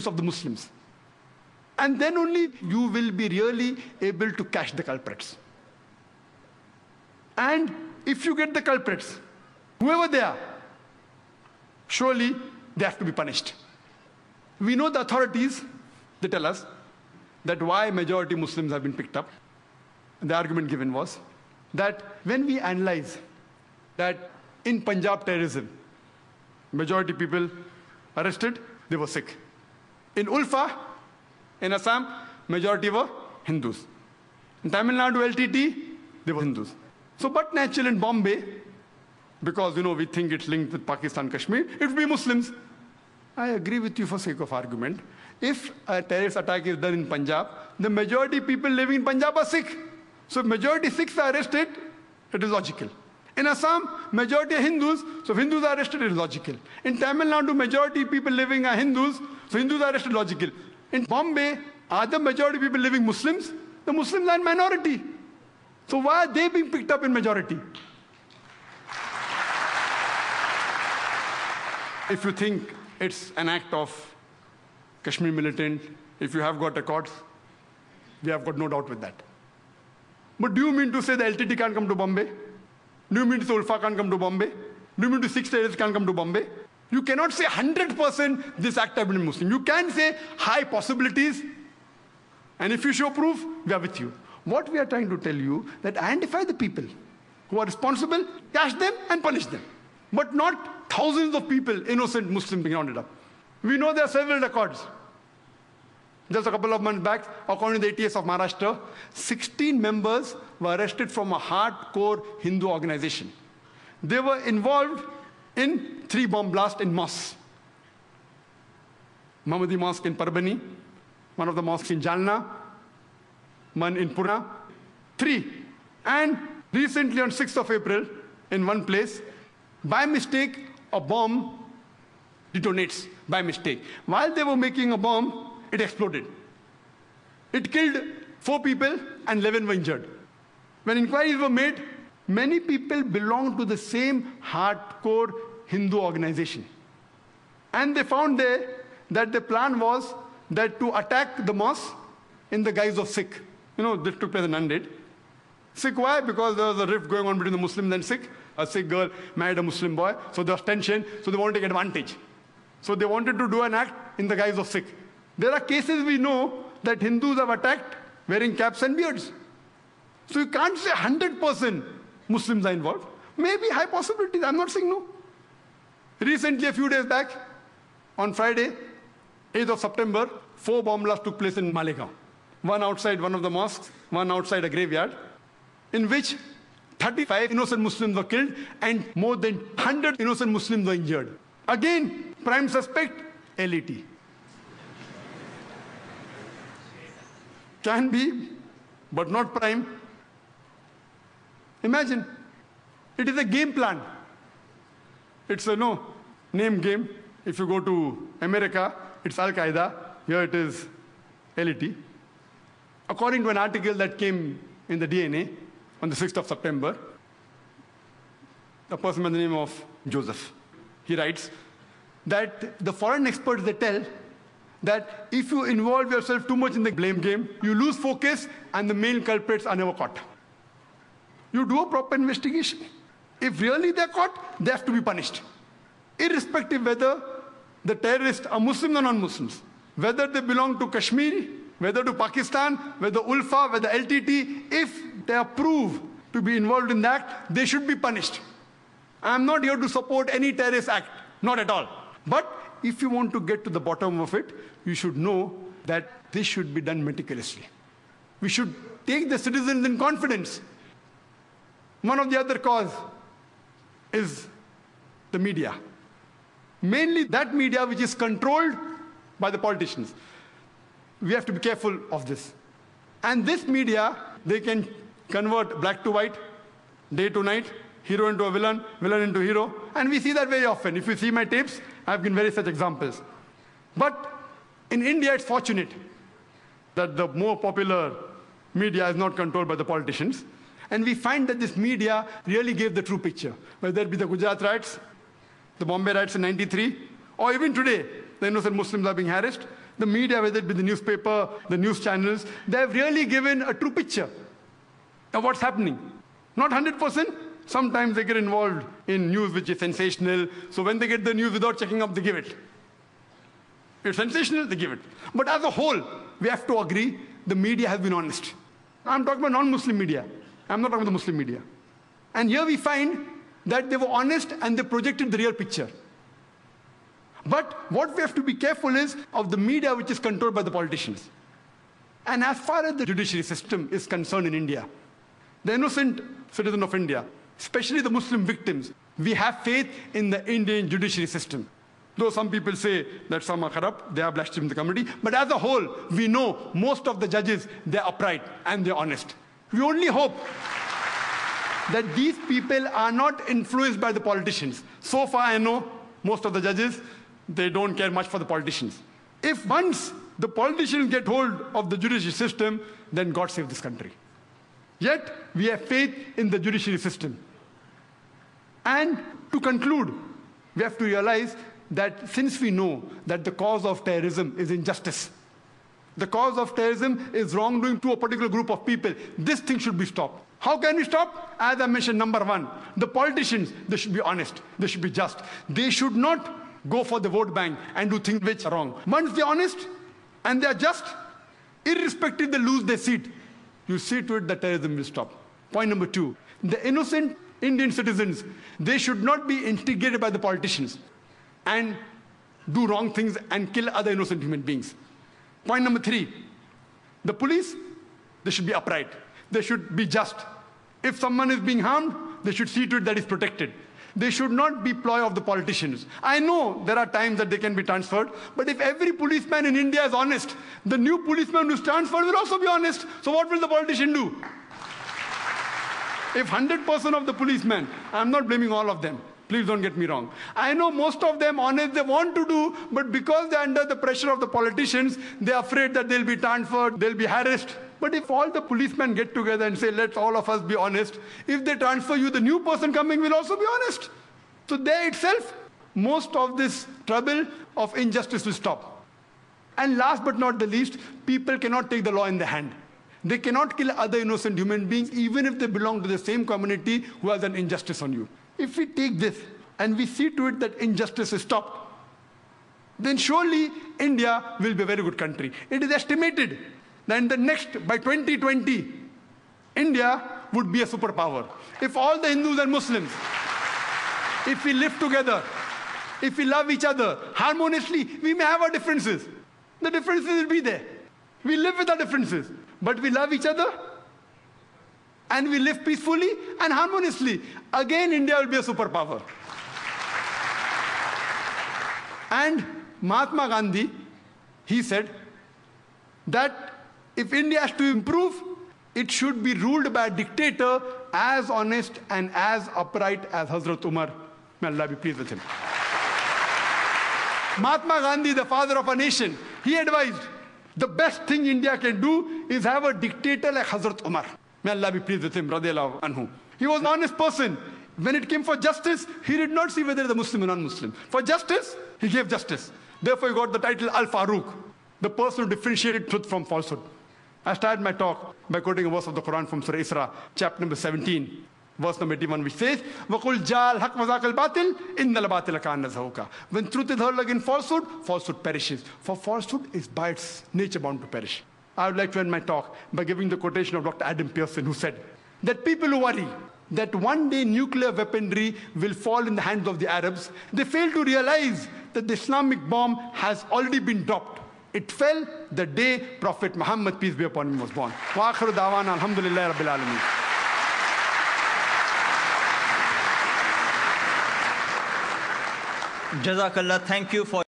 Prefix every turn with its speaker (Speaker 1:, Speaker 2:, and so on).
Speaker 1: of the Muslims. And then only you will be really able to catch the culprits. And if you get the culprits, whoever they are, surely they have to be punished. We know the authorities, they tell us that why majority Muslims have been picked up. The argument given was that when we analyze that in Punjab terrorism, majority people arrested, they were Sikh. In Ulfa, in Assam, majority were Hindus. In Tamil Nadu, LTT, they were Hindus. So, but natural in Bombay, because, we think it's linked with Pakistan, Kashmir, it would be Muslims. I agree with you for sake of argument. If a terrorist attack is done in Punjab, the majority people living in Punjab are Sikh. So if majority Sikhs are arrested, it is logical. In Assam, majority are Hindus, so if Hindus are arrested, it is logical. In Tamil Nadu, majority people living are Hindus, so Hindus are arrested, logical. In Bombay, are the majority people living Muslims? The Muslims are in minority. So why are they being picked up in majority? If you think it's an act of Kashmir militant, if you have got records, we have got no doubt with that. But do you mean to say the LTT can't come to Bombay? Do you mean to say Ulfa can't come to Bombay? Do you mean to say 6 terrorists can't come to Bombay? You cannot say 100% this act has been Muslim. You can say high possibilities, and if you show proof, we are with you. What we are trying to tell you, that identify the people who are responsible, catch them and punish them. But not thousands of people, innocent Muslims being rounded up. We know there are several records. Just a couple of months back, according to the ATS of Maharashtra, 16 members were arrested from a hardcore Hindu organization. They were involved in 3 bomb blasts in mosques. Mahmudi Mosque in Parbani, one of the mosques in Jalna, one in Pune, 3. And recently on 6th of April, in one place, by mistake, a bomb detonates, by mistake. While they were making a bomb, it exploded. It killed 4 people and 11 were injured. When inquiries were made, many people belonged to the same hardcore Hindu organization. And they found there that the plan was that to attack the mosque in the guise of Sikh. This took place in Nanded. Sikh, why? Because there was a rift going on between the Muslims and Sikh. A Sikh girl married a Muslim boy, so there was tension, so they wanted to take advantage. So they wanted to do an act in the guise of Sikh. There are cases we know that Hindus have attacked wearing caps and beards. So you can't say 100% Muslims are involved. Maybe high possibilities, I'm not saying no. Recently, a few days back, on Friday, 8th of September, 4 bomb blasts took place in Malegaon. One outside one of the mosques, one outside a graveyard, in which 35 innocent Muslims were killed and more than 100 innocent Muslims were injured. Again, prime suspect, LET. Can be, but not prime. Imagine, it is a game plan. It's a name game. If you go to America, it's Al-Qaeda. Here it is LET. According to an article that came in the DNA on the 6th of September, a person by the name of Joseph, he writes that the foreign experts, they tell that if you involve yourself too much in the blame game, you lose focus and the main culprits are never caught. You do a proper investigation. If really they're caught, they have to be punished. Irrespective whether the terrorists are Muslims or non-Muslims, whether they belong to Kashmir, whether to Pakistan, whether Ulfa, whether LTT, if they are proved to be involved in that, they should be punished. I'm not here to support any terrorist act, not at all. But if you want to get to the bottom of it, you should know that this should be done meticulously. We should take the citizens in confidence. One of the other cause is the media. Mainly that media which is controlled by the politicians. We have to be careful of this. And this media, they can convert black to white, day to night, hero into a villain, villain into hero. And we see that very often. If you see my tapes, I've given very such examples. But in India, it's fortunate that the more popular media is not controlled by the politicians. And we find that this media really gave the true picture. Whether it be the Gujarat riots, the Bombay riots in '93, or even today, the innocent Muslims are being harassed. The media, whether it be the newspaper, the news channels, they have really given a true picture of what's happening. Not 100%. Sometimes they get involved in news which is sensational. So when they get the news without checking up, they give it. If it's sensational, they give it. But as a whole, we have to agree, the media has been honest. I'm talking about non-Muslim media. I'm not talking about the Muslim media. And here we find that they were honest and they projected the real picture. But what we have to be careful is of the media which is controlled by the politicians. And as far as the judiciary system is concerned in India, the innocent citizen of India, especially the Muslim victims, we have faith in the Indian judiciary system. Though some people say that some are corrupt, they are blaspheming the community. But as a whole, we know most of the judges, they're upright and they're honest. We only hope that these people are not influenced by the politicians. So far, I know most of the judges, they don't care much for the politicians. If once the politicians get hold of the judiciary system, then God save this country. Yet, we have faith in the judiciary system. And to conclude, we have to realize that since we know that the cause of terrorism is injustice, the cause of terrorism is wrongdoing to a particular group of people, this thing should be stopped. How can we stop? As I mentioned, number one, the politicians, they should be honest, they should be just. They should not go for the vote bank and do things which are wrong. Once they're honest and they're just, irrespective they lose their seat, you see to it that terrorism will stop. Point number two, the innocent Indian citizens, they should not be instigated by the politicians and do wrong things and kill other innocent human beings. Point number three, the police, they should be upright. They should be just. If someone is being harmed, they should see to it that is protected. They should not be ploy of the politicians. I know there are times that they can be transferred, but if every policeman in India is honest, the new policeman who's transferred will also be honest. So what will the politician do? If 100% of the policemen, I'm not blaming all of them, please don't get me wrong. I know most of them honest, they want to do, but because they're under the pressure of the politicians, they're afraid that they'll be transferred, they'll be harassed. But if all the policemen get together and say, let's all of us be honest, if they transfer you, the new person coming will also be honest. So there itself, most of this trouble of injustice will stop. And last but not the least, people cannot take the law in their hand. They cannot kill other innocent human beings, even if they belong to the same community who has done injustice on you. If we take this and we see to it that injustice is stopped, then surely India will be a very good country. It is estimated that in the next, by 2020, India would be a superpower. If all the Hindus and Muslims, if we live together, if we love each other harmoniously, we may have our differences. The differences will be there. We live with our differences, but we love each other and we live peacefully and harmoniously. Again, India will be a superpower. And Mahatma Gandhi, he said that if India has to improve, it should be ruled by a dictator as honest and as upright as Hazrat Umar. May Allah be pleased with him. Mahatma Gandhi, the father of a nation, he advised the best thing India can do is have a dictator like Hazrat Umar. May Allah be pleased with him, radiallahu anhu. He was an honest person. When it came for justice, he did not see whether the Muslim or non-Muslim. For justice, he gave justice. Therefore, he got the title Al-Faruq, the person who differentiated truth from falsehood. I started my talk by quoting a verse of the Quran from Surah Isra, chapter number 17, verse number 81, which says, وَقُلْ جَاءَ الْحَقُّ وَزَاقَ الْبَاطِلِ إِنَّ الْبَاطِلَ كَانَ زَهُوقًا. When truth is heard against falsehood, falsehood perishes. For falsehood is by its nature bound to perish. I would like to end my talk by giving the quotation of Dr. Adam Pearson, who said that people who worry that one day nuclear weaponry will fall in the hands of the Arabs, they fail to realize that the Islamic bomb has already been dropped. It fell the day Prophet Muhammad, peace be upon him, was born. Wa akhiru da'wana alhamdulillahi rabbil alameen.
Speaker 2: Jazakallah, thank you for